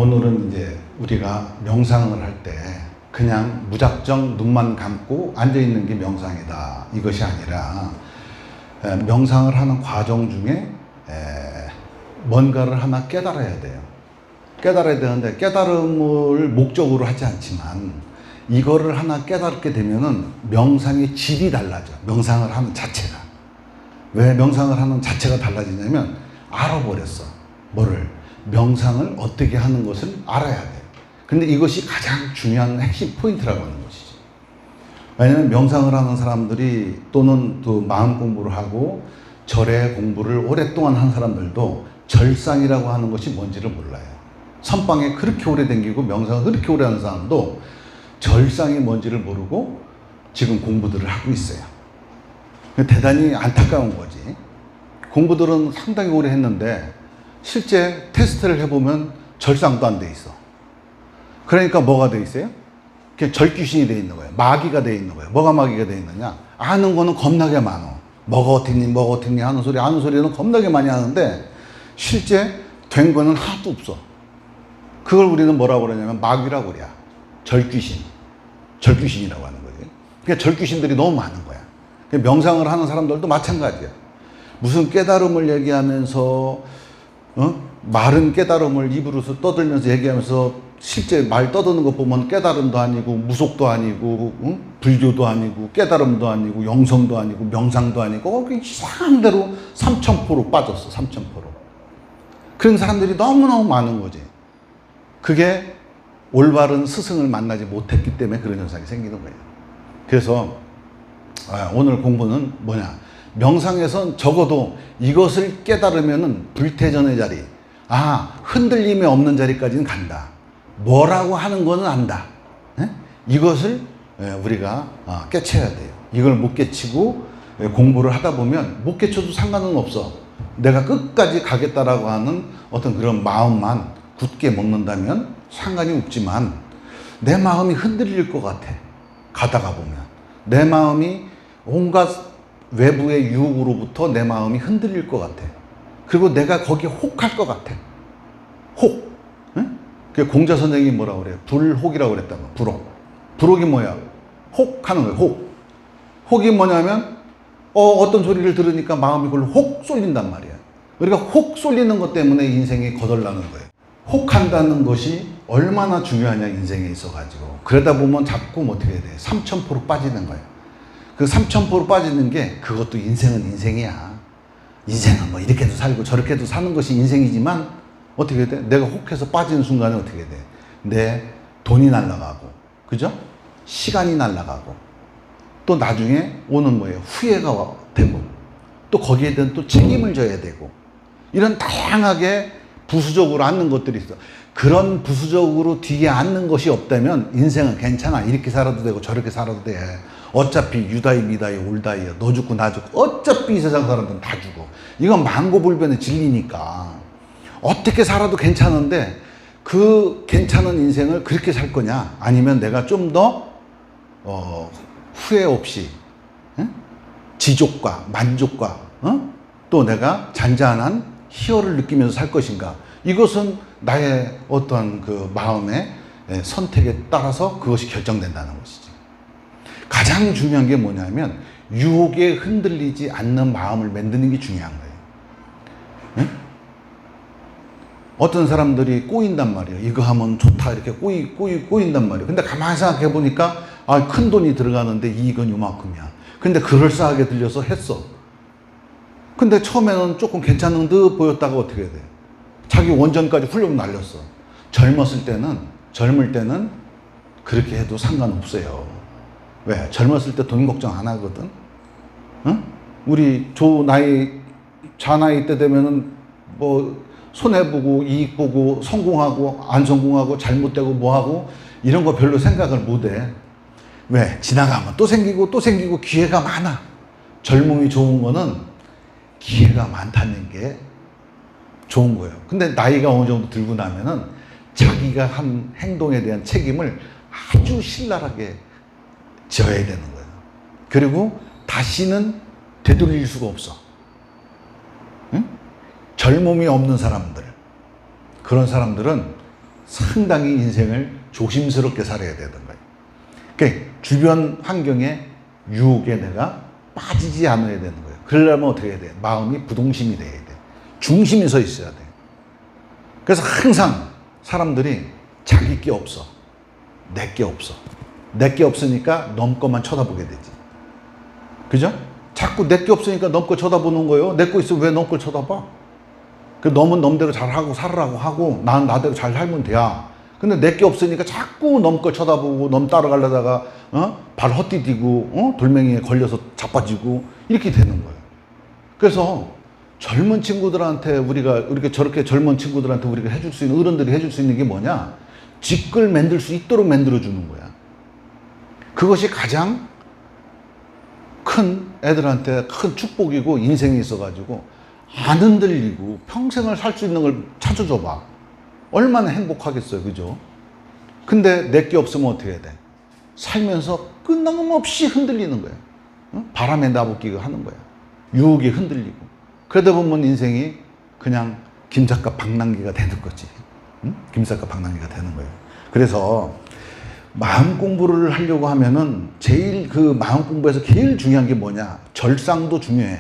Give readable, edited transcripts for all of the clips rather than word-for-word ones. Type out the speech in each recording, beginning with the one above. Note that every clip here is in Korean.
오늘은 이제 우리가 명상을 할 때 그냥 무작정 눈만 감고 앉아있는 게 명상이다. 이것이 아니라 명상을 하는 과정 중에 뭔가를 하나 깨달아야 돼요. 깨달아야 되는데 깨달음을 목적으로 하지 않지만 이거를 하나 깨닫게 되면은 명상의 질이 달라져. 명상을 하는 자체가. 왜 명상을 하는 자체가 달라지냐면 알아버렸어. 뭐를? 명상을 어떻게 하는 것을 알아야 돼. 근데 이것이 가장 중요한 핵심 포인트라고 하는 것이죠. 왜냐면 명상을 하는 사람들이 또는 또 마음 공부를 하고 절의 공부를 오랫동안 한 사람들도 절상이라고 하는 것이 뭔지를 몰라요. 선방에 그렇게 오래 댕기고 명상을 그렇게 오래 하는 사람도 절상이 뭔지를 모르고 지금 공부들을 하고 있어요. 대단히 안타까운 거지. 공부들은 상당히 오래 했는데 실제 테스트를 해보면 절상도 안 돼 있어. 그러니까 뭐가 돼 있어요? 그냥 절귀신이 돼 있는 거예요. 마귀가 돼 있는 거예요. 뭐가 마귀가 돼 있느냐? 아는 거는 겁나게 많어. 뭐가 어떻니 하는 소리는 겁나게 많이 하는데 실제 된 거는 하나도 없어. 그걸 우리는 뭐라고 그러냐면 마귀라고 그래요. 절귀신이라고 하는 거지. 그러니까 절귀신들이 너무 많은 거야. 명상을 하는 사람들도 마찬가지야. 무슨 깨달음을 얘기하면서 마른 깨달음을 입으로서 떠들면서 얘기하면서 실제 말 떠드는 거 보면 깨달음도 아니고 무속도 아니고 불교도 아니고 깨달음도 아니고 영성도 아니고 명상도 아니고 이상한 대로 삼천포로 빠졌어. 삼천포로. 그런 사람들이 너무너무 많은 거지. 그게 올바른 스승을 만나지 못했기 때문에 그런 현상이 생기는 거예요. 그래서 오늘 공부는 뭐냐? 명상에선 적어도 이것을 깨달으면은 불태전의 자리, 흔들림이 없는 자리까지는 간다. 뭐라고 하는 거는 안다. 이것을 우리가 깨쳐야 돼요. 이걸 못 깨치고 공부를 하다 보면 못 깨쳐도 상관은 없어. 내가 끝까지 가겠다라고 하는 어떤 그런 마음만 굳게 먹는다면 상관이 없지만 내 마음이 흔들릴 것 같아. 가다가 보면 내 마음이 온갖 외부의 유혹으로부터 내 마음이 흔들릴 것 같아. 그리고 내가 거기에 혹할 것 같아. 혹. 그 공자 선생님이 뭐라고 그래요? 불혹이라고 그랬다고. 불혹. 불혹이 뭐야? 혹하는 거예요. 혹. 혹이 뭐냐면 어떤 소리를 들으니까 마음이 그걸로 혹 쏠린단 말이야. 그러니까 혹 쏠리는 것 때문에 인생이 거덜나는 거예요. 혹한다는 것이 얼마나 중요하냐 인생에 있어가지고. 그러다 보면 자꾸 어떻게 해야 돼? 삼천포로 빠지는 거예요. 그 삼천포로 빠지는 게 그것도 인생은 인생이야. 인생은 뭐 이렇게도 살고 저렇게도 사는 것이 인생이지만 어떻게 돼? 내가 혹해서 빠지는 순간에 어떻게 돼? 내 돈이 날아가고, 그죠? 시간이 날아가고, 또 나중에 오는 뭐예요? 후회가 되고, 또 거기에 대한 또 책임을 져야 되고, 이런 다양하게 부수적으로 앉는 것들이 있어. 그런 부수적으로 뒤에 앉는 것이 없다면 인생은 괜찮아. 이렇게 살아도 되고 저렇게 살아도 돼. 어차피 유다이 미다이 올다이야. 너 죽고 나 죽고 어차피 이 세상 사람들은 다 죽어. 이건 망고불변의 진리니까 어떻게 살아도 괜찮은데 그 괜찮은 인생을 그렇게 살 거냐? 아니면 내가 좀 더 후회 없이 지족과 만족과 또 내가 잔잔한 희열을 느끼면서 살 것인가? 이것은 나의 어떤 그 마음의 선택에 따라서 그것이 결정된다는 것이지. 가장 중요한 게 뭐냐면 유혹에 흔들리지 않는 마음을 만드는 게 중요한 거예요. 어떤 사람들이 꼬인단 말이에요. 이거 하면 좋다 이렇게 꼬인단 말이에요. 근데 가만히 생각해 보니까 큰 돈이 들어가는데 이익은 요만큼이야. 근데 그럴싸하게 들려서 했어. 근데 처음에는 조금 괜찮은 듯 보였다가 어떻게 돼? 자기 원전까지 훌륭 날렸어. 젊을 때는 그렇게 해도 상관없어요. 왜? 젊었을 때 돈 걱정 안 하거든. 우리 자 나이 때 되면은 뭐 손해보고 이익 보고 성공하고 안 성공하고 잘못되고 뭐하고 이런 거 별로 생각을 못해. 왜? 지나가면 또 생기고 기회가 많아. 젊음이 좋은 거는 기회가 많다는 게 좋은 거예요. 근데 나이가 어느 정도 들고 나면은 자기가 한 행동에 대한 책임을 아주 신랄하게 져야 되는 거예요. 그리고 다시는 되돌릴 수가 없어. 젊음이 없는 사람들, 그런 사람들은 상당히 인생을 조심스럽게 살아야 되는 거예요. 그러니까 주변 환경에 유혹에 내가 빠지지 않아야 되는 거예요. 그러려면 어떻게 해야 돼? 마음이 부동심이 돼야 돼. 중심이 서 있어야 돼. 그래서 항상 사람들이 자기 게 없어. 내 게 없어. 내 게 없으니까 놈 것만 쳐다보게 되지. 그죠? 자꾸 내 게 없으니까 놈 거 쳐다보는 거예요. 내 거 있으면 왜 놈 걸 쳐다봐? 그 놈은 놈대로 잘하고 살으라고 하고 난 나대로 잘 살면 돼야. 근데 내 게 없으니까 자꾸 놈 걸 쳐다보고 놈 따라가려다가 발 헛디디고 돌멩이에 걸려서 자빠지고 이렇게 되는 거예요. 그래서 젊은 친구들한테 우리가 저렇게 젊은 친구들한테 우리가 해줄 수 있는 어른들이 해줄 수 있는 게 뭐냐? 직글 만들 수 있도록 만들어 주는 거야. 그것이 가장 큰 애들한테 큰 축복이고 인생이 있어가지고 안 흔들리고 평생을 살 수 있는 걸 찾아줘봐. 얼마나 행복하겠어요. 그죠? 근데 내게 없으면 어떻게 해야 돼? 살면서 끊임없이 흔들리는 거예요. 바람에 나부끼고 하는 거야. 유혹에 흔들리고. 그러다 보면 인생이 그냥 김삿갓 방랑기가 되는 거지. 김삿갓 방랑기가 되는 거예요. 그래서 마음 공부를 하려고 하면은 제일 그 마음 공부에서 제일 중요한 게 뭐냐? 절상도 중요해.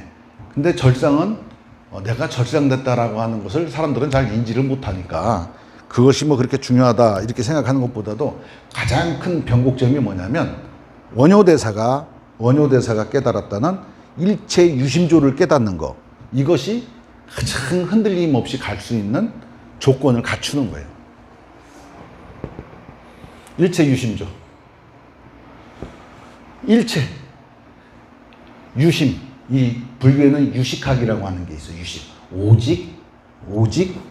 근데 절상은 내가 절상됐다라고 하는 것을 사람들은 잘 인지를 못하니까 그것이 뭐 그렇게 중요하다 이렇게 생각하는 것보다도 가장 큰 변곡점이 뭐냐면 원효대사가 깨달았다는 일체 유심조를 깨닫는 거. 이것이 가장 흔들림 없이 갈 수 있는 조건을 갖추는 거예요. 일체 유심조. 일체. 유심. 이 불교에는 유식학이라고 하는 게 있어요. 유식. 오직,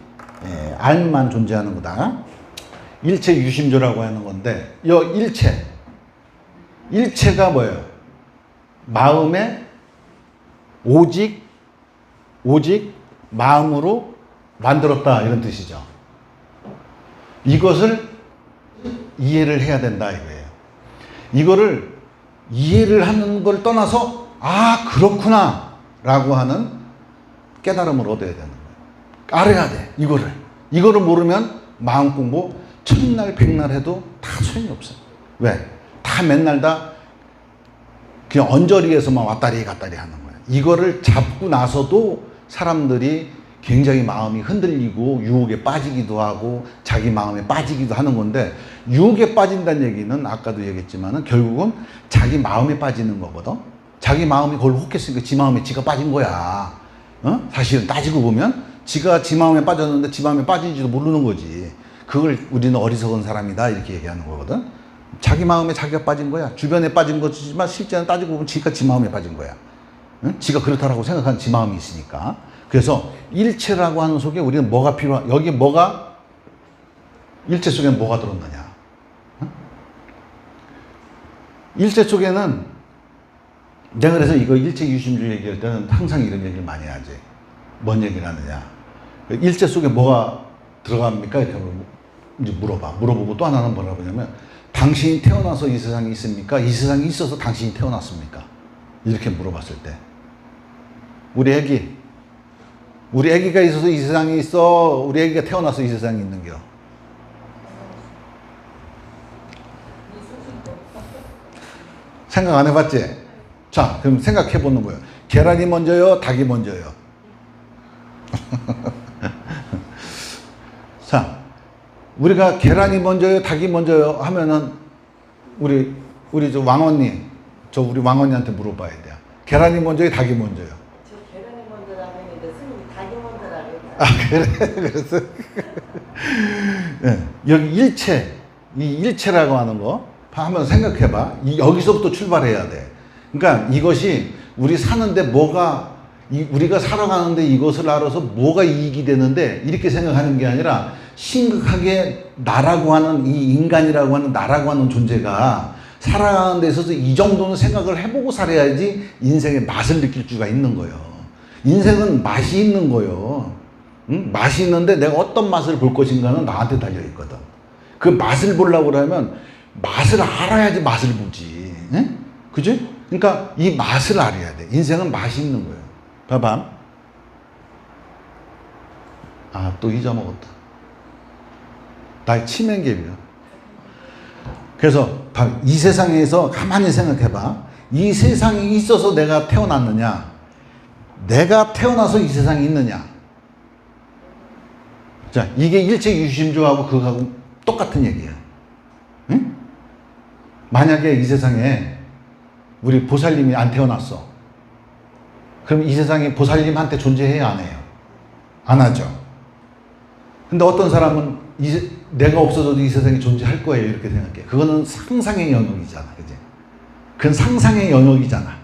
알만 존재하는 거다. 일체 유심조라고 하는 건데, 이 일체가 뭐예요? 마음에 오직 마음으로 만들었다 이런 뜻이죠. 이것을 이해를 해야 된다 이거예요. 이거를 이해를 하는 걸 떠나서 아 그렇구나 라고 하는 깨달음을 얻어야 되는 거예요. 알아야 돼. 이거를 모르면 마음 공부 천날 백날 해도 다 소용이 없어요. 왜? 다 맨날 다 그냥 언저리에서만 왔다리 갔다리 하는 거예요. 이거를 잡고 나서도 사람들이 굉장히 마음이 흔들리고 유혹에 빠지기도 하고 자기 마음에 빠지기도 하는 건데, 유혹에 빠진다는 얘기는 아까도 얘기했지만은 결국은 자기 마음에 빠지는 거거든. 자기 마음이 그걸 혹했으니까 지 마음에 지가 빠진 거야. 사실은 따지고 보면 지가 지 마음에 빠졌는데 지 마음에 빠진지도 모르는 거지. 그걸 우리는 어리석은 사람이다 이렇게 얘기하는 거거든. 자기 마음에 자기가 빠진 거야. 주변에 빠진 거지만 실제는 따지고 보면 지가 지 마음에 빠진 거야. 지가 그렇다라고 생각하는 지 마음이 있으니까. 그래서 일체라고 하는 속에 우리는 뭐가 필요한, 여기 뭐가, 일체 속에는 뭐가 들었느냐. 일체 속에는, 내가 그래서 이거 일체 유심주 얘기할 때는 항상 이런 얘기를 많이 하지. 뭔 얘기를 하느냐. 일체 속에 뭐가 들어갑니까? 이렇게 이제 물어보고 또 하나는 뭐라고 하냐면, 당신이 태어나서 이 세상에 있습니까? 이 세상에 있어서 당신이 태어났습니까? 이렇게 물어봤을 때. 우리 애기가 있어서 이 세상에 있어? 우리 애기가 태어나서 이 세상에 있는 겨? 생각 안 해봤지? 자, 그럼 생각해 보는 거예요. 계란이 먼저요? 닭이 먼저요? 자, 우리가 계란이 먼저요? 닭이 먼저요? 하면은 우리 저 왕언니, 우리 왕언니한테 물어봐야 돼요. 계란이 먼저요? 닭이 먼저요? 아, 그래? 그래서. 네. 여기 이 일체라고 하는 거, 한번 생각해봐. 여기서부터 출발해야 돼. 그러니까 이것이 우리 사는데 우리가 살아가는데 이것을 알아서 뭐가 이익이 되는데, 이렇게 생각하는 게 아니라, 심각하게 나라고 하는, 이 인간이라고 하는 나라고 하는 존재가 살아가는 데 있어서 이 정도는 생각을 해보고 살아야지 인생의 맛을 느낄 수가 있는 거예요. 인생은 맛이 있는 거예요. 맛이 있는데 내가 어떤 맛을 볼 것인가는 나한테 달려있거든. 그 맛을 보려고 그러면 맛을 알아야지 맛을 보지. 응? 그지? 그러니까 이 맛을 알아야 돼. 인생은 맛이 있는 거예요. 봐봐. 아, 또 잊어먹었다. 다 치명계입니다. 그래서 이 세상에서 가만히 생각해봐. 이 세상에 있어서 내가 태어났느냐, 내가 태어나서 이 세상에 있느냐. 자, 이게 일체유심조하고 그거하고 똑같은 얘기야. 응? 만약에 이 세상에 우리 보살님이 안 태어났어. 그럼 이 세상에 보살님한테 존재해야 안 해요? 안 하죠. 근데 어떤 사람은 내가 없어져도 이 세상에 존재할 거예요. 이렇게 생각해. 그거는 상상의 영역이잖아. 그지? 그건 상상의 영역이잖아.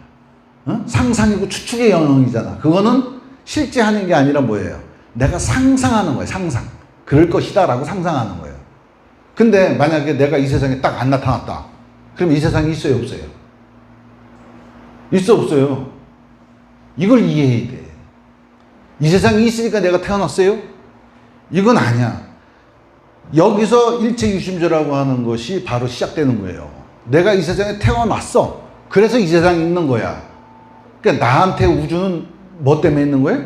어? 상상이고 추측의 영역이잖아. 그거는 실제 하는 게 아니라 뭐예요? 내가 상상하는 거예요. 상상. 그럴 것이다라고 상상하는 거예요. 근데 만약에 내가 이 세상에 딱 안 나타났다. 그럼 이 세상에 있어요? 없어요? 있어? 없어요? 이걸 이해해야 돼. 이 세상에 있으니까 내가 태어났어요? 이건 아니야. 여기서 일체유심조라고 하는 것이 바로 시작되는 거예요. 내가 이 세상에 태어났어. 그래서 이 세상에 있는 거야. 그러니까 나한테 우주는 뭐 때문에 있는 거예요?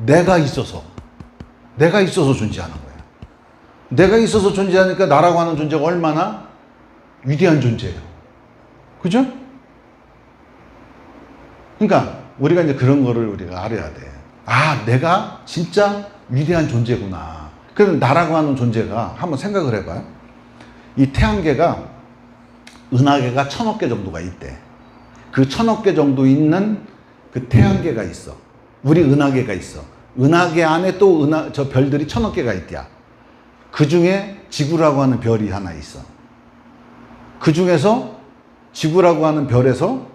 내가 있어서 존재하는 거야. 내가 있어서 존재하니까 나라고 하는 존재가 얼마나 위대한 존재예요. 그죠? 그러니까 우리가 이제 그런 거를 우리가 알아야 돼. 아, 내가 진짜 위대한 존재구나. 그럼 나라고 하는 존재가 한번 생각을 해봐요. 이 태양계가 은하계가 1000억 개 정도가 있대. 그 1000억 개 정도 있는 그 태양계가 있어. 우리 은하계가 있어. 은하계 안에 또 저 별들이 1000억 개가 있대야. 그 중에 지구라고 하는 별이 하나 있어. 그 중에서 지구라고 하는 별에서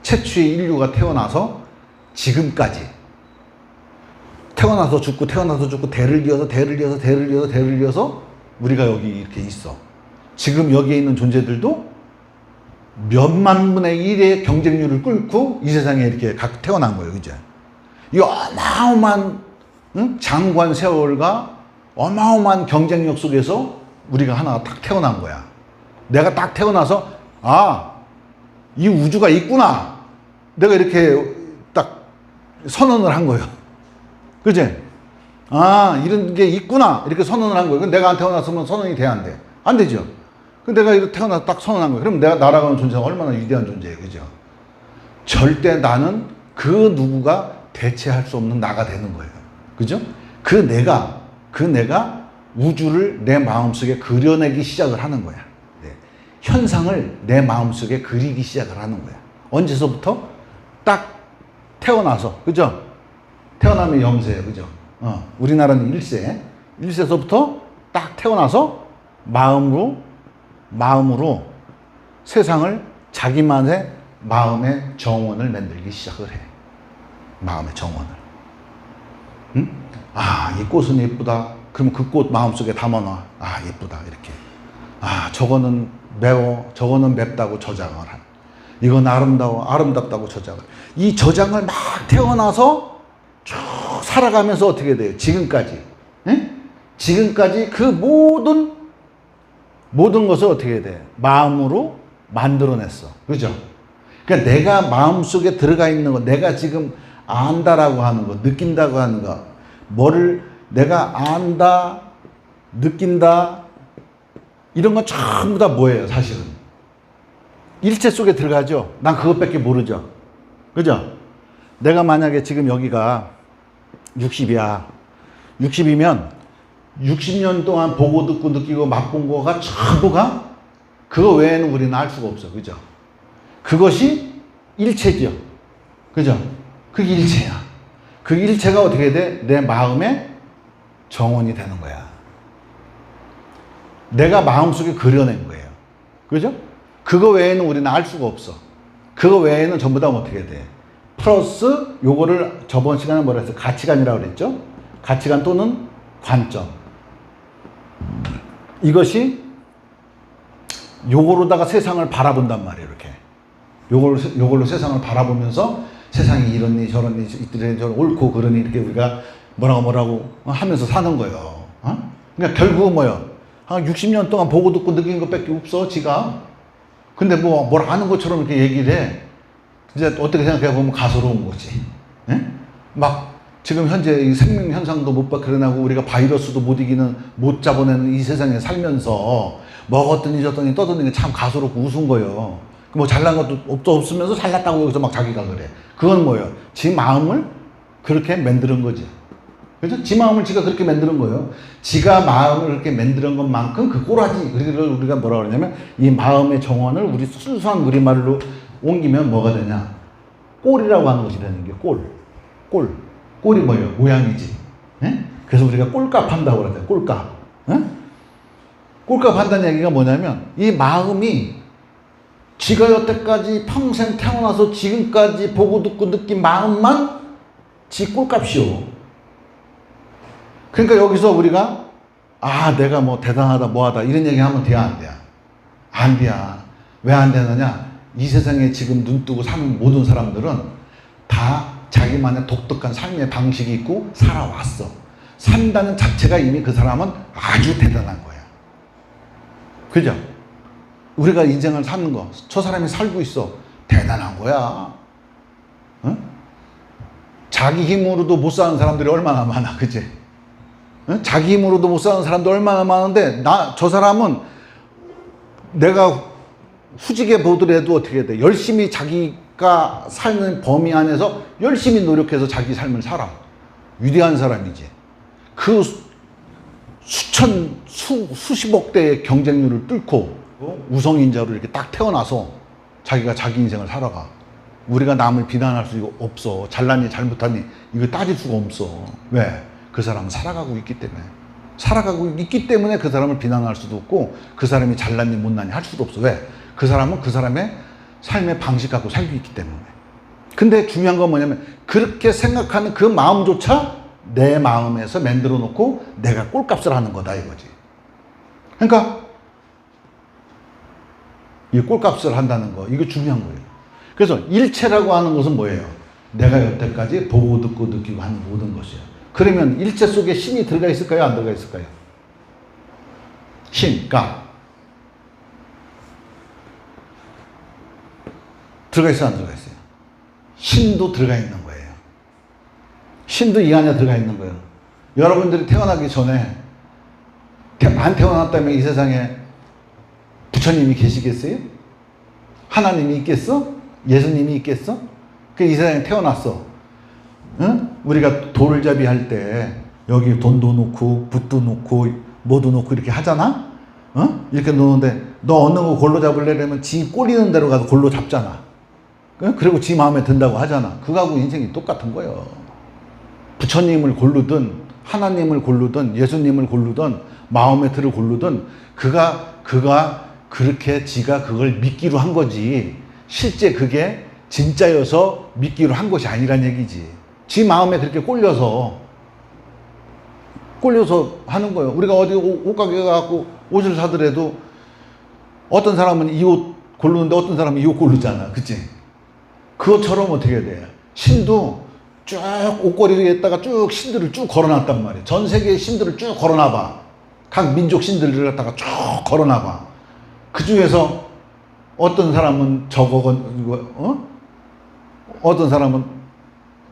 최초의 인류가 태어나서 지금까지 태어나서 죽고 대를 이어서 우리가 여기 이렇게 있어. 지금 여기에 있는 존재들도 몇만 분의 1의 경쟁률을 뚫고 이 세상에 이렇게 태어난 거예요. 이제 이 어마어마한 장관 세월과 어마어마한 경쟁력 속에서 우리가 하나가 딱 태어난 거야. 내가 딱 태어나서 이 우주가 있구나. 내가 이렇게 딱 선언을 한 거예요. 그치? 이런 게 있구나. 이렇게 선언을 한 거예요. 내가 안 태어났으면 선언이 돼야 안 돼? 안 되죠. 내가 이렇게 태어나서 딱 선언한 거예요. 그럼 내가 나라고 하는 존재가 얼마나 위대한 존재예요. 그죠? 절대 나는 그 누구가 대체할 수 없는 나가 되는 거예요. 그죠? 그 내가 우주를 내 마음속에 그려내기 시작을 하는 거야. 네. 현상을 내 마음속에 그리기 시작을 하는 거야. 언제서부터? 딱 태어나서. 그죠? 태어나면 영세예요. 그죠? 우리나라는 1세. 1세서부터 딱 태어나서 마음으로 세상을 자기만의 마음의 정원을 만들기 시작을 해. 마음의 정원을. 응? 이 꽃은 예쁘다. 그럼 그 꽃 마음속에 담아놔. 예쁘다. 이렇게. 저거는 매워. 저거는 맵다고 저장을 한. 이건 아름답다고 저장을. 이 저장을 막 태어나서 쭉 살아가면서 어떻게 돼요? 지금까지. 응? 지금까지 그 모든 것을 어떻게 돼? 마음으로 만들어냈어. 그죠? 그러니까 내가 마음속에 들어가 있는 거, 내가 지금 안다라고 하는 거, 느낀다고 하는 거, 뭐를 내가 안다, 느낀다, 이런 건 전부 다 뭐예요, 사실은? 일체 속에 들어가죠? 난 그것밖에 모르죠? 그죠? 내가 만약에 지금 여기가 60이야. 60이면 60년 동안 보고 듣고 느끼고 맛본 거가 전부가 그거 외에는 우리는 알 수가 없어. 그죠? 그것이 일체죠. 그죠? 그게 일체야. 그 일체가 어떻게 돼? 내 마음의 정원이 되는 거야. 내가 마음속에 그려낸 거예요. 그죠? 그거 외에는 우리는 알 수가 없어. 그거 외에는 전부 다 어떻게 돼? 플러스 요거를 저번 시간에 뭐라 했어요? 가치관이라고 그랬죠? 가치관 또는 관점. 이것이 요거로다가 세상을 바라본단 말이에요. 이렇게. 요걸로 세상을 바라보면서 세상이 이러니 저러니 이러니 저러니 옳고 그러니 이렇게 우리가 뭐라고 하면서 사는 거예요. 그러니까 결국은 뭐예요? 한 60년 동안 보고 듣고 느낀 것밖에 없어, 지가. 근데 뭘 아는 것처럼 이렇게 얘기를 해. 이제 어떻게 생각해 보면 가소로운 거지. 예? 막 지금 현재 이 생명 현상도 못 그러나고 우리가 바이러스도 못 이기는, 못 잡아내는 이 세상에 살면서 먹었더니 졌더니 떠드는 게 참 가소롭고 우스운 거예요. 뭐 잘난 것도 없으면서 잘났다고 여기서 막 자기가 그래. 그건 뭐예요? 지 마음을 그렇게 만드는 거지. 그죠? 지 마음을 지가 그렇게 만드는 거예요. 지가 마음을 그렇게 만드는 것만큼 그 꼬라지, 그걸 우리가 뭐라 그러냐면 이 마음의 정원을 우리 순수한 우리말로 옮기면 뭐가 되냐? 꼴이라고 하는 것이라는 게 꼴. 꼴이 뭐예요? 모양이지. 예? 그래서 우리가 꼴값 한다고 그러잖아요. 꼴값. 예? 꼴값 한다는 얘기가 뭐냐면 이 마음이 지가 여태까지 평생 태어나서 지금까지 보고 듣고 느낀 마음만 지 꼴값이요. 그러니까 여기서 우리가 내가 뭐 대단하다 뭐하다 이런 얘기 하면 돼야 안 돼요? 안 돼요. 왜 안 되느냐? 이 세상에 지금 눈 뜨고 사는 모든 사람들은 다 자기만의 독특한 삶의 방식이 있고 살아왔어. 산다는 자체가 이미 그 사람은 아주 대단한 거야. 그죠? 우리가 인생을 사는 거, 저 사람이 살고 있어. 대단한 거야. 어? 자기 힘으로도 못 사는 사람들이 얼마나 많아. 그치? 어? 자기 힘으로도 못 사는 사람도 얼마나 많은데, 저 사람은 내가 후지게 보더라도 어떻게 해야 돼? 열심히 자기가 사는 범위 안에서 열심히 노력해서 자기 삶을 살아. 위대한 사람이지. 그 수십억 대의 경쟁률을 뚫고 우성인자로 이렇게 딱 태어나서 자기가 자기 인생을 살아가. 우리가 남을 비난할 수 없어. 잘났니 잘못하니 이거 따질 수가 없어. 왜? 그 사람은 살아가고 있기 때문에. 살아가고 있기 때문에 그 사람을 비난할 수도 없고 그 사람이 잘났니 못났니 할 수도 없어. 왜? 그 사람은 그 사람의 삶의 방식 갖고 살고 있기 때문에. 근데 중요한 건 뭐냐면 그렇게 생각하는 그 마음조차 내 마음에서 만들어 놓고 내가 꼴값을 하는 거다 이거지. 그러니까 이 꼴값을 한다는 거, 이거 중요한 거예요. 그래서 일체라고 하는 것은 뭐예요? 내가 여태까지 보고 듣고 느끼고 하는 모든 것이에요. 그러면 일체 속에 신이 들어가 있을까요? 안 들어가 있을까요? 신, 가. 들어가 있어요? 안 들어가 있어요? 신도 들어가 있는 거예요. 신도 이 안에 들어가 있는 거예요. 여러분들이 태어나기 전에 안 태어났다면 이 세상에 부처님이 계시겠어요? 하나님이 있겠어? 예수님이 있겠어? 그 이 세상에 태어났어. 응? 우리가 돌잡이 할 때 여기 돈도 놓고 붓도 놓고 뭐도 놓고 이렇게 하잖아? 어? 이렇게 놓는데 너 어느 거 골로 잡으려면 지 꼬리는 대로 가서 골로 잡잖아. 그리고 지 마음에 든다고 하잖아. 그거하고 인생이 똑같은 거예요. 부처님을 고르든 하나님을 고르든 예수님을 고르든 마호메트를 고르든 그가 그렇게 지가 그걸 믿기로 한 거지 실제 그게 진짜여서 믿기로 한 것이 아니란 얘기지. 지 마음에 그렇게 꼴려서 하는 거예요. 우리가 어디 옷가게 가고 옷을 사더라도 어떤 사람은 이 옷 고르는데 어떤 사람은 이 옷 고르잖아. 그치? 그것처럼 어떻게 해야 돼? 신도 쭉 옷걸이에다가 쭉 신들을 쭉 걸어놨단 말이에요. 전 세계의 신들을 쭉 걸어놔봐. 각 민족 신들을 갖다가 쭉 걸어놔봐. 그 중에서 어떤 사람은 어떤 사람은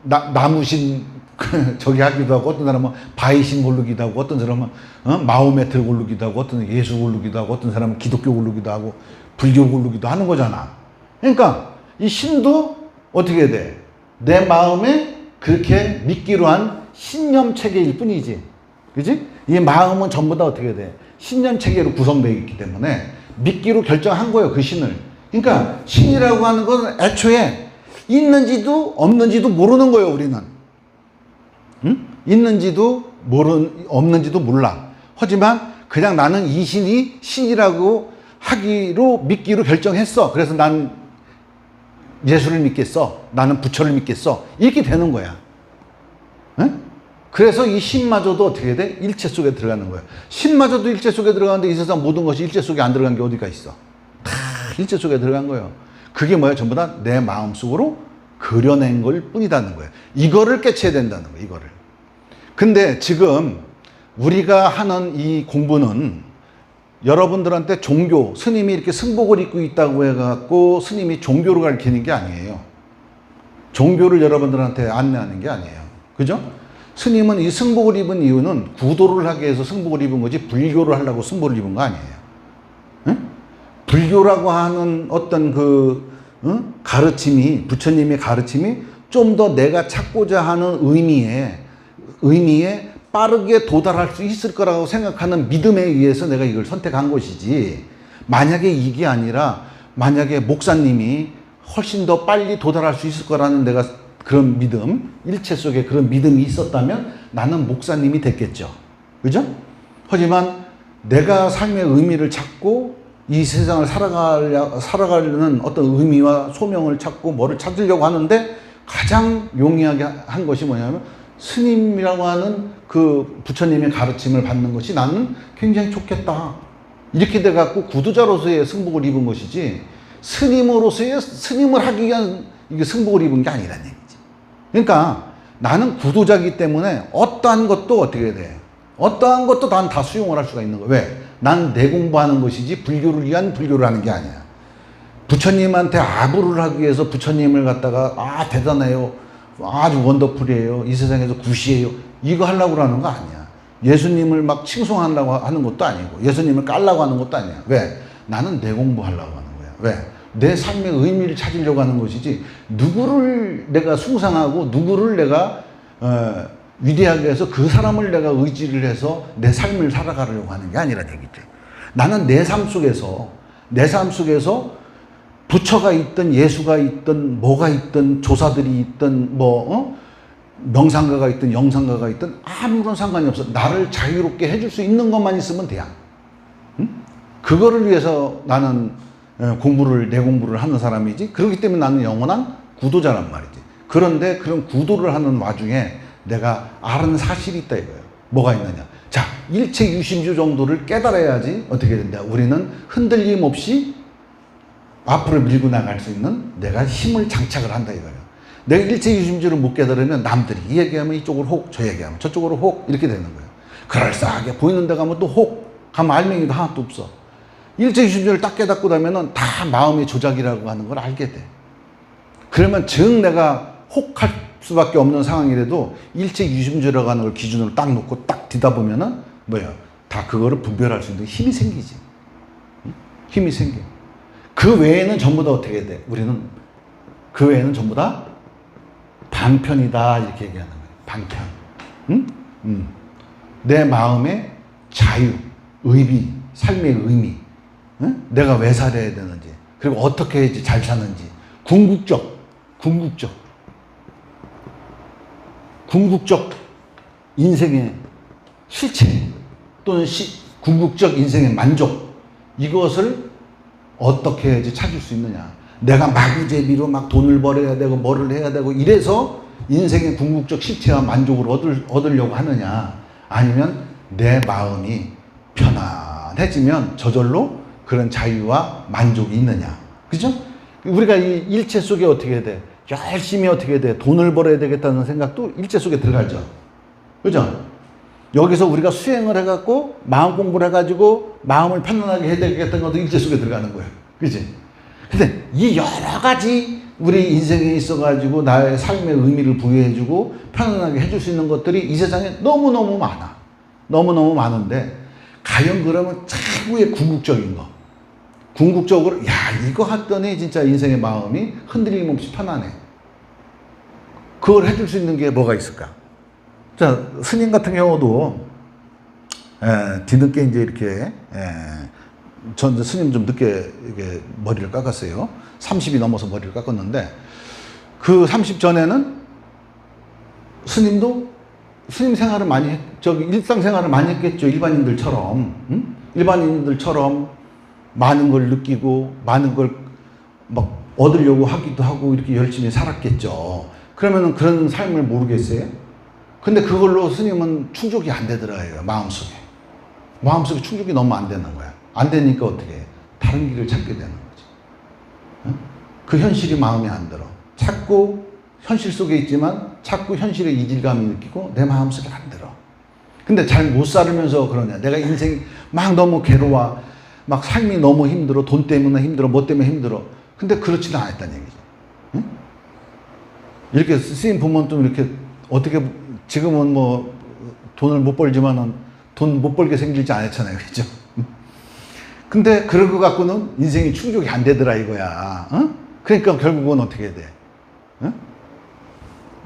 나무신 저기 하기도 하고, 어떤 사람은 바이신 고르기도 하고, 어떤 사람은 마호메트를 고르기도 하고, 어떤 사람은 예수 고르기도 하고, 어떤 사람은 기독교 고르기도 하고, 불교 고르기도 하는 거잖아. 그러니까 이 신도 어떻게 돼? 내 마음에 그렇게 믿기로 한 신념 체계일 뿐이지. 그지? 이 마음은 전부 다 어떻게 돼? 신념 체계로 구성되어 있기 때문에 믿기로 결정한 거예요, 그 신을. 그러니까 신이라고 하는 건 애초에 있는지도 없는지도 모르는 거예요, 우리는. 응? 있는지도 없는지도 몰라. 하지만 그냥 나는 이 신이 신이라고 믿기로 결정했어. 그래서 난 예수를 믿겠어. 나는 부처를 믿겠어. 이렇게 되는 거야. 응? 그래서 이 신마저도 어떻게 돼? 일체 속에 들어가는 거야. 신마저도 일체 속에 들어가는데 이 세상 모든 것이 일체 속에 안 들어간 게 어디가 있어? 다 일체 속에 들어간 거예요. 그게 뭐야? 전부 다 내 마음속으로 그려낸 걸 뿐이다는 거예요. 이거를 깨쳐야 된다는 거예요. 이거를. 근데 지금 우리가 하는 이 공부는 여러분들한테 종교, 스님이 이렇게 승복을 입고 있다고 해갖고 스님이 종교를 가르치는 게 아니에요. 종교를 여러분들한테 안내하는 게 아니에요. 그죠? 스님은 이 승복을 입은 이유는 구도를 하기 위해서 승복을 입은 거지 불교를 하려고 승복을 입은 거 아니에요. 응? 불교라고 하는 어떤 가르침이, 부처님의 가르침이 좀 더 내가 찾고자 하는 의미에 빠르게 도달할 수 있을 거라고 생각하는 믿음에 의해서 내가 이걸 선택한 것이지, 만약에 이게 아니라 만약에 목사님이 훨씬 더 빨리 도달할 수 있을 거라는 내가 그런 믿음, 일체 속에 그런 믿음이 있었다면 나는 목사님이 됐겠죠. 그죠? 하지만 내가 삶의 의미를 찾고 이 세상을 살아가려는 어떤 의미와 소명을 찾고 뭐를 찾으려고 하는데 가장 용이하게 한 것이 뭐냐면 스님이라고 하는 그 부처님의 가르침을 받는 것이 나는 굉장히 좋겠다. 이렇게 돼갖고 구두자로서의 승복을 입은 것이지 스님으로서의 스님을 하기 위한 이게 승복을 입은 게 아니라는 얘기지. 그러니까 나는 구두자이기 때문에 어떠한 것도 어떻게 돼? 어떠한 것도 난 다 수용을 할 수가 있는 거야. 왜? 난 내 공부하는 것이지 불교를 위한 불교를 하는 게 아니야. 부처님한테 아부를 하기 위해서 부처님을 갖다가 대단해요. 아주 원더풀이에요. 이 세상에서 굿이에요. 이거 하려고 하는 거 아니야. 예수님을 막 칭송하려고 하는 것도 아니고 예수님을 깔라고 하는 것도 아니야. 왜? 나는 내 공부하려고 하는 거야. 왜? 내 삶의 의미를 찾으려고 하는 것이지 누구를 내가 숭상하고 누구를 내가 위대하게 해서 그 사람을 내가 의지를 해서 내 삶을 살아가려고 하는 게 아니라는 얘기죠. 나는 내 삶 속에서 부처가 있든 예수가 있든 뭐가 있든 조사들이 있든 명상가가 있든 영상가가 있든 아무런 상관이 없어. 나를 자유롭게 해줄 수 있는 것만 있으면 돼야. 응? 그거를 위해서 나는 내 공부를 하는 사람이지. 그렇기 때문에 나는 영원한 구도자란 말이지. 그런데 그런 구도를 하는 와중에 내가 아는 사실이 있다 이거예요. 뭐가 있느냐. 자, 일체 유심주 정도를 깨달아야지 어떻게 된다. 우리는 흔들림 없이 앞으로 밀고 나갈 수 있는 내가 힘을 장착을 한다 이거예요. 내가 일체 유심주를 못 깨달으면 남들이 이 얘기하면 이쪽으로 혹, 저 얘기하면 저쪽으로 혹 이렇게 되는 거예요. 그럴싸하게 보이는 데 가면 또 혹, 가면 알맹이도 하나도 없어. 일체 유심주를 딱 깨닫고 나면은 다 마음의 조작이라고 하는 걸 알게 돼. 그러면 내가 혹할 수밖에 없는 상황이라도 일체 유심주라고 하는 걸 기준으로 딱 놓고 딱 뒤다 보면은 다 그거를 분별할 수 있는 힘이 생기지. 응? 힘이 생겨. 그 외에는 전부 다 어떻게 돼? 우리는 그 외에는 전부 다 방편이다 이렇게 얘기하는 거예요. 방편. 응? 내 마음의 자유, 의미, 삶의 의미. 응? 내가 왜 살아야 되는지, 그리고 어떻게 해야지 잘 사는지. 궁극적 인생의 실체 또는 궁극적 인생의 만족, 이것을 어떻게 해야지 찾을 수 있느냐. 내가 마구제비로 막 돈을 벌어야 되고 뭐를 해야 되고 이래서 인생의 궁극적 실체와 만족을 얻으려고 하느냐, 아니면 내 마음이 편안해지면 저절로 그런 자유와 만족이 있느냐. 그죠? 우리가 이 일체 속에 어떻게 돼? 열심히 어떻게 돼? 돈을 벌어야 되겠다는 생각도 일체 속에 들어가죠. 그죠? 여기서 우리가 수행을 해갖고 마음 공부를 해가지고 마음을 편안하게 해야 되겠다는 것도 일체 속에 들어가는 거예요. 그치? 근데 이 여러 가지 우리 인생에 있어가지고 나의 삶의 의미를 부여해주고 편안하게 해줄 수 있는 것들이 이 세상에 너무너무 많아. 너무너무 많은데 과연 그러면 최고의 궁극적인 거, 궁극적으로 이거 했더니 진짜 인생의 마음이 흔들림 없이 편안해. 그걸 해줄 수 있는 게 뭐가 있을까? 자, 스님 같은 경우도 뒤늦게 이제 이렇게 전 스님 좀 늦게 이게 머리를 깎았어요. 30이 넘어서 머리를 깎았는데 그 30 전에는 스님도 스님 생활을 많이 일상생활을 많이 했겠죠. 일반인들처럼. 응? 일반인들처럼 많은 걸 느끼고 많은 걸 막 얻으려고 하기도 하고 이렇게 열심히 살았겠죠. 그러면은 그런 삶을 모르겠어요? 근데 그걸로 스님은 충족이 안 되더라고요. 마음속에 충족이 너무 안 되는 거야. 안 되니까 어떻게 해? 다른 길을 찾게 되는 거지. 응? 그 현실이 마음에 안 들어. 자꾸 현실 속에 있지만 자꾸 현실의 이질감이 느끼고 내 마음속에 안 들어. 근데 잘 못 살면서 그러냐. 내가 인생이 막 너무 괴로워. 막 삶이 너무 힘들어. 돈 때문에 힘들어. 뭐 때문에 힘들어. 근데 그렇지는 않았다는 얘기죠. 응? 이렇게 스님 보면 좀 이렇게 어떻게 지금은 뭐 돈을 못 벌지만은 돈 못 벌게 생기지 않았잖아요. 그죠? 근데 그런 거 갖고는 인생이 충족이 안 되더라 이거야. 그러니까 결국은 어떻게 돼?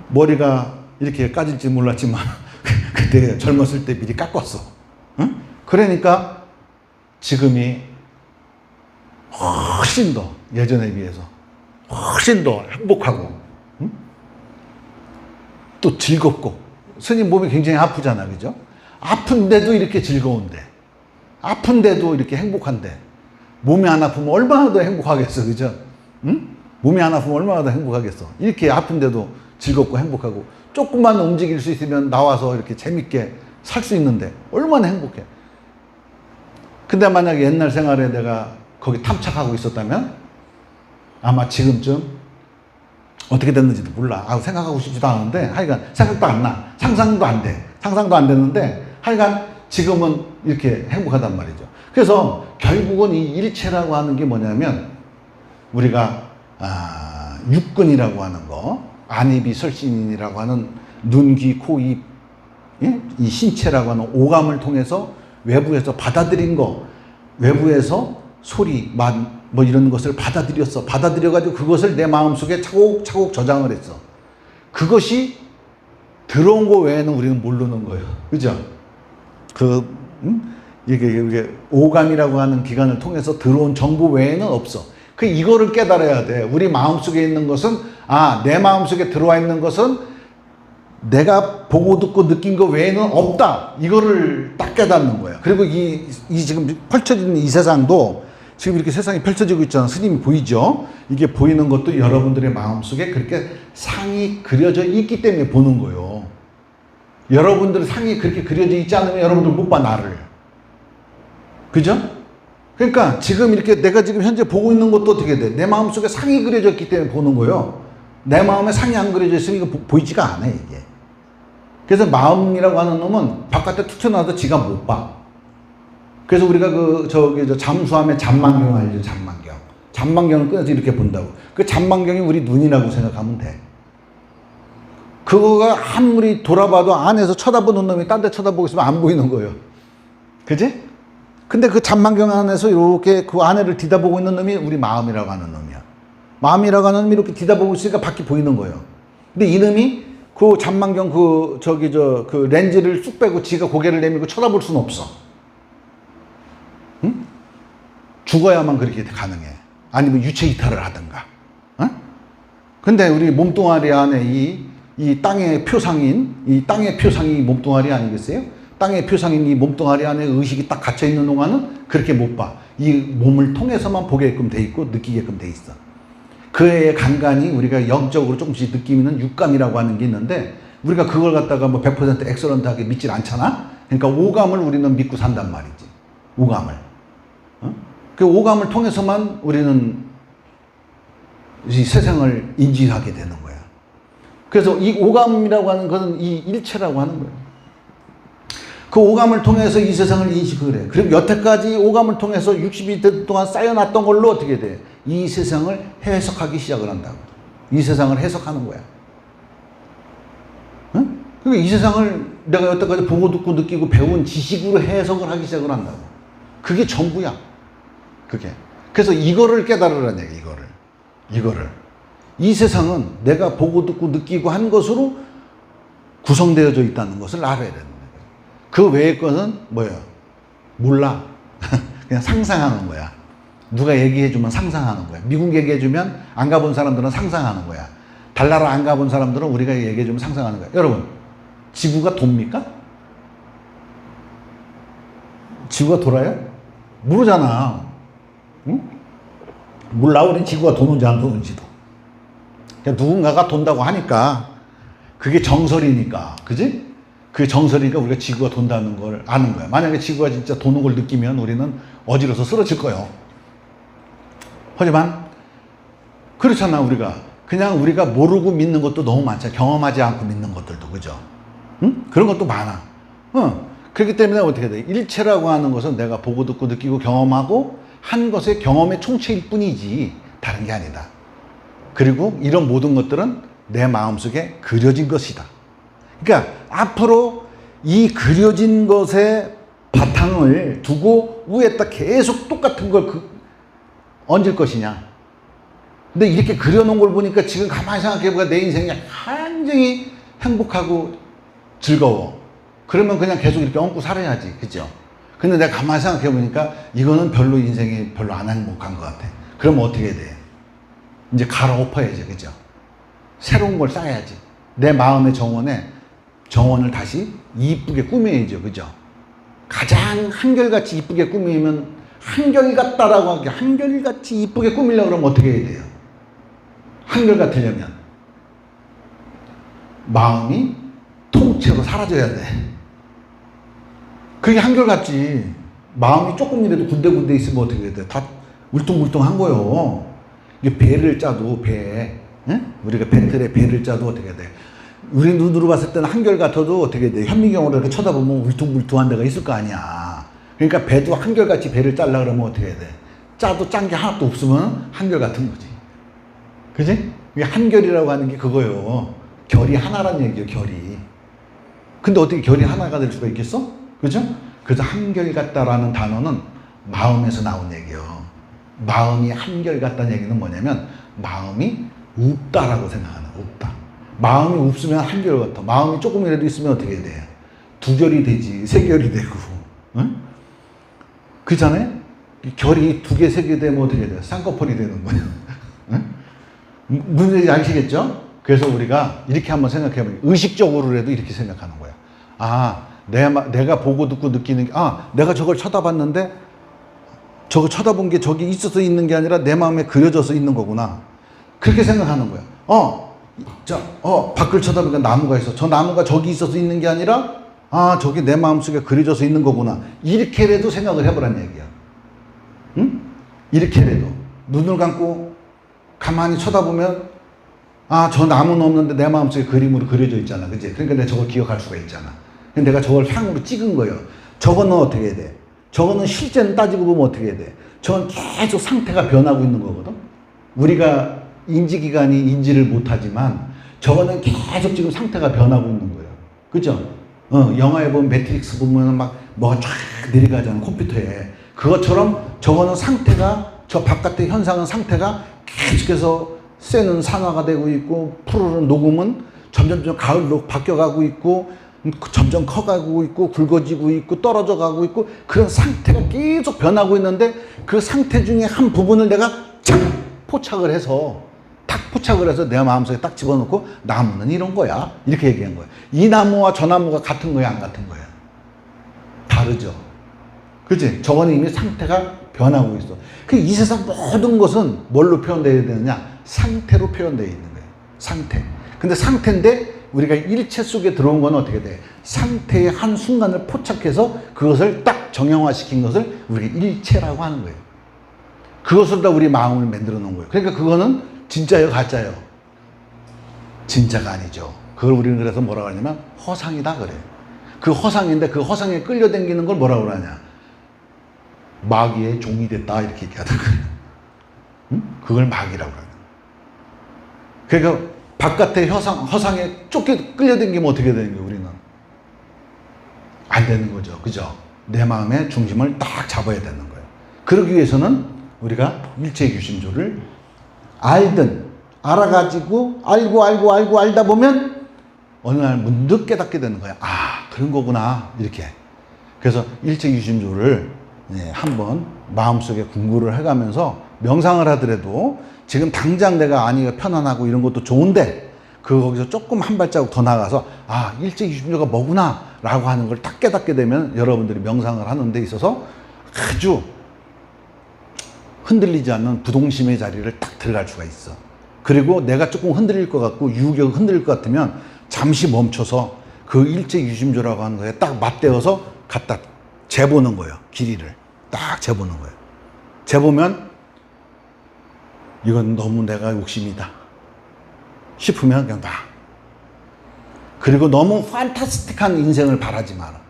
머리가 이렇게 까질지 몰랐지만 그때 젊었을 때 미리 깎았어. 그러니까 지금이 훨씬 더 예전에 비해서 훨씬 더 행복하고 또 즐겁고. 스님 몸이 굉장히 아프잖아, 그죠? 아픈데도 이렇게 즐거운데, 아픈데도 이렇게 행복한데, 몸이 안 아프면 얼마나 더 행복하겠어, 그죠? 몸이 안 아프면 얼마나 더 행복하겠어. 이렇게 아픈데도 즐겁고 행복하고, 조금만 움직일 수 있으면 나와서 이렇게 재밌게 살 수 있는데 얼마나 행복해. 근데 만약에 옛날 생활에 내가 거기 탐착하고 있었다면 아마 지금쯤 어떻게 됐는지도 몰라. 생각하고 싶지도 않은데 하여간 생각도 안 나. 상상도 안 돼. 상상도 안 되는데 하여간 지금은 이렇게 행복하단 말이죠. 그래서 결국은 이 일체라고 하는 게 뭐냐면 우리가 육근이라고 하는 거, 안입이 설신이라고 하는 눈, 귀, 코, 입, 이 신체라고 하는 오감을 통해서 외부에서 받아들인 거, 외부에서 소리, 맛, 뭐 이런 것을 받아들여가지고 그것을 내 마음속에 차곡차곡 저장을 했어. 그것이 들어온 거 외에는 우리는 모르는 거예요. 그죠? 이게 오감이라고 하는 기관을 통해서 들어온 정보 외에는 없어. 이거를 깨달아야 돼. 우리 마음속에 있는 것은, 내 마음속에 들어와 있는 것은 내가 보고 듣고 느낀 거 외에는 없다. 이거를 딱 깨닫는 거야. 그리고 이 지금 펼쳐지는 이 세상도 지금 이렇게 세상이 펼쳐지고 있잖아. 스님이 보이죠? 이게 보이는 것도 여러분들의 마음속에 그렇게 상이 그려져 있기 때문에 보는 거예요. 여러분들의 상이 그렇게 그려져 있지 않으면 여러분들 못 봐, 나를. 그죠? 그러니까 지금 이렇게 내가 지금 현재 보고 있는 것도 어떻게 돼? 내 마음속에 상이 그려져 있기 때문에 보는 거예요. 내 마음에 상이 안 그려져 있으니까 보이지가 않아, 이게. 그래서 마음이라고 하는 놈은 바깥에 툭 튀어나와도 지가 못 봐. 그래서 우리가 잠수함의 잠망경 알죠? 잠망경. 잠망경을 끊어서 이렇게 본다고. 그 잠망경이 우리 눈이라고 생각하면 돼. 그거가 아무리 돌아봐도 안에서 쳐다보는 놈이 딴 데 쳐다보고 있으면 안 보이는 거예요. 그지? 근데 그 잠망경 안에서 이렇게 그 안에를 뒤다보고 있는 놈이 우리 마음이라고 하는 놈이야. 마음이라고 하는 놈이 이렇게 뒤다보고 있으니까 밖이 보이는 거예요. 근데 이놈이 그 잠망경 그 렌즈를 쑥 빼고 지가 고개를 내밀고 쳐다볼 수는 없어. 응? 죽어야만 그렇게 가능해. 아니면 유체 이탈을 하든가. 근데 우리 몸뚱아리 안에 이 땅의 표상이 몸뚱아리 아니겠어요? 땅의 표상인 이 몸뚱아리 안에 의식이 딱 갇혀 있는 동안은 그렇게 못 봐. 이 몸을 통해서만 보게끔 돼 있고 느끼게끔 돼 있어. 그의 간간이 우리가 영적으로 조금씩 느끼는 육감이라고 하는 게 있는데 우리가 그걸 갖다가 뭐 100% 엑설런트하게 믿질 않잖아. 그러니까 오감을 우리는 믿고 산단 말이지. 오감을. 그 오감을 통해서만 우리는 이 세상을 인지하게 되는 거야. 그래서 이 오감이라고 하는 것은 이 일체라고 하는 거야. 그 오감을 통해서 이 세상을 인식을 해. 그리고 여태까지 오감을 통해서 60일 동안 쌓여놨던 걸로 어떻게 돼? 이 세상을 해석하기 시작을 한다고. 이 세상을 해석하는 거야. 응? 그러니까 이 세상을 내가 여태까지 보고 듣고 느끼고 배운 지식으로 해석을 하기 시작을 한다고. 그게 전부야. 그게. 그래서 이거를 깨달으라는 얘기, 이거를. 이 세상은 내가 보고 듣고 느끼고 한 것으로 구성되어져 있다는 것을 알아야 되는 거야. 그 외의 것은 뭐예요? 몰라. 그냥 상상하는 거야. 누가 얘기해주면 상상하는 거야. 미국 얘기해주면 안 가본 사람들은 상상하는 거야. 달나라 안 가본 사람들은 우리가 얘기해주면 상상하는 거야. 여러분, 지구가 돕니까? 지구가 돌아요? 모르잖아. 응? 몰라, 우린 지구가 도는지 안 도는지도. 그러니까 누군가가 돈다고 하니까 그게 정설이니까, 그지? 그게 정설이니까 우리가 지구가 돈다는 걸 아는 거야. 만약에 지구가 진짜 도는 걸 느끼면 우리는 어지러서 쓰러질 거예요. 하지만 그렇잖아. 우리가 모르고 믿는 것도 너무 많잖아. 경험하지 않고 믿는 것들도, 그죠? 응? 그런 것도 많아. 그렇기 때문에 어떻게 돼? 일체라고 하는 것은 내가 보고 듣고 느끼고 경험하고 한 것의 경험의 총체일 뿐이지 다른 게 아니다. 그리고 이런 모든 것들은 내 마음속에 그려진 것이다. 그러니까 앞으로 이 그려진 것에 바탕을 두고 위에다 계속 똑같은 걸 얹을 것이냐. 근데 이렇게 그려놓은 걸 보니까 지금 가만히 생각해보니까 내 인생이 굉장히 행복하고 즐거워. 그러면 그냥 계속 이렇게 얹고 살아야지. 그죠? 근데 내가 가만히 생각해보니까 이거는 별로 인생이 별로 안 행복한 것 같아. 그러면 어떻게 돼? 이제 갈아엎어야지. 그죠? 새로운 걸 쌓아야지. 내 마음의 정원을 다시 이쁘게 꾸며야죠. 그죠? 가장 한결같이 이쁘게 꾸미면 한결같다라고 하게 한결같이 이쁘게 꾸미려고 그러면 어떻게 해야 돼요? 한결같으려면 마음이 통째로 사라져야 돼. 그게 한결같지. 마음이 조금이라도 군데군데 있으면 어떻게 해야 돼? 다 울퉁불퉁한 거요. 이게 배를 짜도 응? 우리가 배틀에 배를 짜도 어떻게 해야 돼? 우리 눈으로 봤을 때는 한결같아도 어떻게 돼? 현미경으로 이렇게 쳐다보면 울퉁불퉁한 데가 있을 거 아니야. 그러니까 배도 한결같이 배를 짜려고 그러면 어떻게 해야 돼? 짜도 짠 게 하나도 없으면 한결같은 거지. 그지? 이게 한결이라고 하는 게 그거예요. 결이 하나란 얘기예요, 결이. 근데 어떻게 결이 하나가 될 수가 있겠어? 그죠? 그래서 한결같다라는 단어는 마음에서 나온 얘기예요. 마음이 한결같다는 얘기는 뭐냐면 마음이 없다라고 생각하는 거야. 없다. 마음이 없으면 한결같아. 마음이 조금이라도 있으면 어떻게 해야 돼? 두 결이 되지, 세 결이 되고. 응? 그렇잖아요? 결이 두 개, 세 개 되면 어떻게 돼요? 쌍꺼풀이 되는 거예요. 응? 무슨 얘기인지 아시겠죠? 그래서 우리가 이렇게 한번 생각해보면 의식적으로라도 이렇게 생각하는 거야. 아, 내가 보고 듣고 느끼는 게, 아, 내가 저걸 쳐다봤는데 저거 쳐다본 게 저기 있어서 있는 게 아니라 내 마음에 그려져서 있는 거구나. 그렇게 생각하는 거야. 밖을 쳐다보니까 나무가 있어. 저 나무가 저기 있어서 있는 게 아니라, 아, 저기 내 마음속에 그려져서 있는 거구나. 이렇게라도 생각을 해보란 얘기야. 응? 이렇게라도. 눈을 감고 가만히 쳐다보면, 아, 저 나무는 없는데 내 마음속에 그림으로 그려져 있잖아. 그치? 그러니까 내가 저걸 기억할 수가 있잖아. 근데 내가 저걸 상으로 찍은 거예요. 저거는 어떻게 해야 돼? 저거는 실제는 따지고 보면 어떻게 해야 돼? 저건 계속 상태가 변하고 있는 거거든? 우리가 인지기관이 인지를 못하지만 저거는 계속 지금 상태가 변하고 있는 거예요. 그죠? 영화에 보면 매트릭스 보면 막 뭐가 쫙 내려가잖아, 컴퓨터에. 그것처럼 저거는 상태가, 저 바깥의 현상은 상태가 계속해서 쇠는 산화가 되고 있고, 푸르른 녹음은 점점 가을로 바뀌어가고 있고, 점점 커가고 있고, 굵어지고 있고, 떨어져 가고 있고, 그런 상태가 계속 변하고 있는데 그 상태 중에 한 부분을 내가 착 포착을 해서 내 마음속에 딱 집어넣고 나무는 이런 거야. 이렇게 얘기한 거야. 이 나무와 저 나무가 같은 거야, 안 같은 거야? 다르죠. 그치? 저거는 이미 상태가 변하고 있어. 이 세상 모든 것은 뭘로 표현되어야 되느냐? 상태로 표현되어 있는 거예요. 상태. 근데 상태인데 우리가 일체 속에 들어온 건 어떻게 돼? 상태의 한 순간을 포착해서 그것을 딱 정형화시킨 것을 우리가 일체라고 하는 거예요. 그것으로 다 우리 마음을 만들어 놓은 거예요. 그러니까 그거는 진짜예요, 가짜예요? 진짜가 아니죠. 그걸 우리는 그래서 뭐라고 하냐면 허상이다 그래요. 그 허상인데 그 허상에 끌려다니는 걸 뭐라고 그러냐? 마귀의 종이 됐다 이렇게 얘기하는 거예요. 응? 그걸 마귀라고 그래요. 그러니까 바깥의 허상에 끌려다니면 어떻게 되는 거예요, 우리는? 안 되는 거죠. 그죠? 내 마음의 중심을 딱 잡아야 되는 거예요. 그러기 위해서는 우리가 일체규심조를 알아가지고 알고 알다 보면 어느 날 문득 깨닫게 되는 거야. 아, 그런 거구나. 이렇게. 그래서 일체규심조를 한번 마음속에 공부를 해가면서 명상을 하더라도 지금 당장 내가 아니가 편안하고 이런 것도 좋은데 거기서 조금 한 발자국 더 나가서 아, 일체규심조가 뭐구나 라고 하는 걸 딱 깨닫게 되면 여러분들이 명상을 하는 데 있어서 아주 흔들리지 않는 부동심의 자리를 딱 들어갈 수가 있어. 그리고 내가 조금 흔들릴 것 같고 유격이 흔들릴 것 같으면 잠시 멈춰서 그 일체유심조라고 하는 거에 딱 맞대어서 갖다 재보는 거예요. 길이를 딱 재보는 거예요. 재보면 이건 너무 내가 욕심이다 싶으면 그냥 봐. 그리고 너무 판타스틱한 인생을 바라지 마라.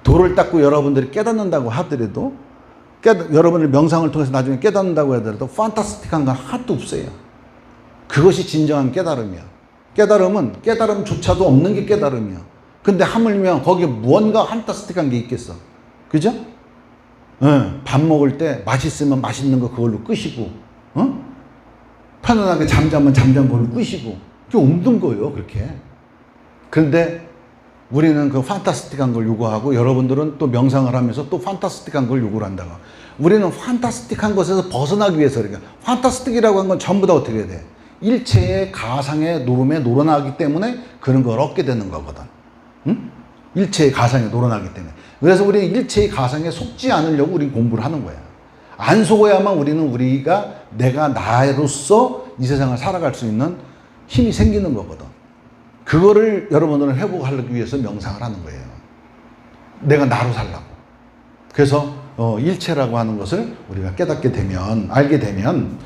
도를 닦고 여러분들이 깨닫는다고 하더라도 여러분들 명상을 통해서 나중에 깨닫는다고 하더라도 판타스틱한 건 하나도 없어요. 그것이 진정한 깨달음이야. 깨달음은 깨달음조차도 없는 게 깨달음이야. 근데 하물며 거기에 무언가 판타스틱한 게 있겠어. 그죠? 밥 먹을 때 맛있으면 맛있는 거 그걸로 끄시고, 편안하게 잠자면 잠잔 걸로 끄시고, 그게 없는 거예요, 그렇게. 그런데 우리는 그 판타스틱한 걸 요구하고 여러분들은 또 명상을 하면서 또 판타스틱한 걸 요구를 한다고. 우리는 판타스틱한 것에서 벗어나기 위해서 그러니까 판타스틱이라고 한 건 전부 다 어떻게 해야 돼? 일체의 가상의 노름에 놀아나기 때문에 그런 걸 얻게 되는 거거든. 응? 일체의 가상에 놀아나기 때문에. 그래서 우리는 일체의 가상에 속지 않으려고 우리는 공부를 하는 거야. 안 속어야만 우리가 내가 나로서 이 세상을 살아갈 수 있는 힘이 생기는 거거든. 그거를 여러분들은 회복하기 위해서 명상을 하는 거예요. 내가 나로 살라고. 그래서 일체라고 하는 것을 우리가 깨닫게 되면, 알게 되면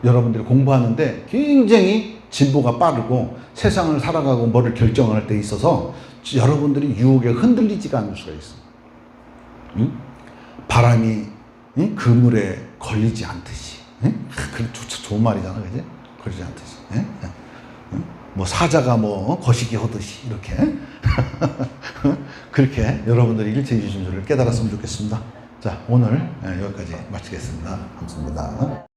여러분들이 공부하는데 굉장히 진보가 빠르고 세상을 살아가고 뭐를 결정할 때 있어서 여러분들이 유혹에 흔들리지가 않을 수가 있어. 응? 바람이 그물에 걸리지 않듯이. 그 좋은 말이잖아, 그지? 걸리지 않듯이. 뭐 사자가 뭐 거시기 하듯이 이렇게 그렇게 여러분들이 일체이기 진수를 깨달았으면 좋겠습니다. 자, 오늘 여기까지 마치겠습니다. 감사합니다.